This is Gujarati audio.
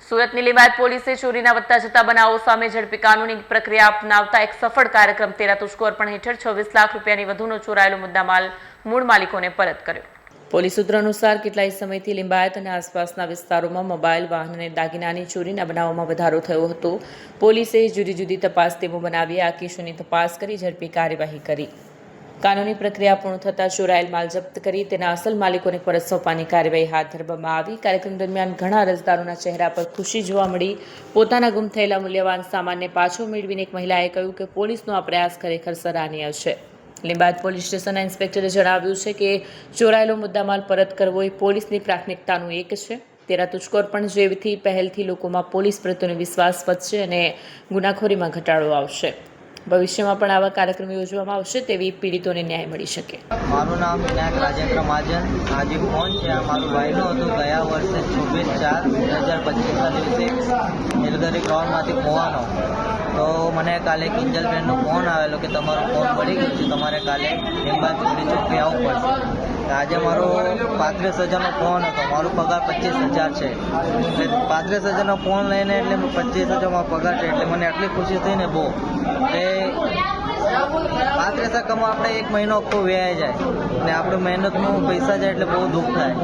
સુરતની લીંબાયત પોલીસે ચોરીના વધતા જતા બનાવો સામે ઝડપી કાનૂની પ્રક્રિયા અપનાવતા એક સફળ કાર્યક્રમ તેરા તુજકો અર્પણ હેઠળ 26 લાખ રૂપિયાની વધુનો ચોરાયેલો મુદ્દામાલ મૂળ માલિકોને પરત કર્યો। પોલીસ સૂત્રો અનુસાર કેટલાય સમયથી લીંબાયત અને આસપાસના વિસ્તારોમાં મોબાઈલ વાહન અને દાગીનાની ચોરીના બનાવોમાં વધારો થયો હતો। પોલીસે જુદી જુદી તપાસ ટીમો બનાવી આ કેસોની તપાસ કરી ઝડપી કાર્યવાહી કરી। કાનૂની પ્રક્રિયા પૂર્ણ થતાં ચોરાયેલ માલ જપ્ત કરી તેના અસલ માલિકોને પરત સોંપવાની કાર્યવાહી હાથ ધરવામાં આવી। કાર્યક્રમ દરમિયાન ઘણા અરજદારોના ચહેરા પર ખુશી જોવા મળી। પોતાના ગુમ થયેલા મૂલ્યવાન સામાનને પાછો મેળવીને એક મહિલાએ કહ્યું કે પોલીસનો આ પ્રયાસ ખરેખર સરાહનીય છે। લીંબાયત પોલીસ સ્ટેશનના ઇન્સ્પેક્ટરે જણાવ્યું છે કે ચોરાયેલો મુદ્દામાલ પરત કરવો એ પોલીસની પ્રાથમિકતાનું એક છે। તેરા તુજકો અર્પણ જેવી પહેલથી લોકોમાં પોલીસ પ્રત્યેનો વિશ્વાસ વધશે અને ગુનાખોરીમાં ઘટાડો આવશે। ભવિષ્યમાં પણ આવા કાર્યક્રમ યોજવામાં આવશે તેવી પીડિતોને ન્યાય મળી શકે। મારું નામ વિનાયક રાજેન્દ્ર મહાજન। આજે ફોન છે આ મારું ભાઈનો હતો। ગયા વર્ષે 26/4/2025ના દિવસે નીલગરી ગ્રાઉન્ડમાંથી ખોવાનો તો મને કાલે કિંજલબેનનો ફોન આવેલો કે તમારો ફોન પડી ગયો છે, તમારે કાલે લીંબાયત પોલીસ ચોકી આવવું પડશે। આજે મારો 35,000નો ફોન હતો। મારો પગાર 25,000 છે, એટલે 35,000નો ફોન લઈને એટલે 25,000માં પગાર છે, એટલે મને આટલી ખુશી થઈ ને બહુ કે 35,000 કમા આપણે એક મહિનો આખો વ્યાય જાય ને આપણે મહેનતનું પૈસા જાય એટલે બહુ દુઃખ થાય।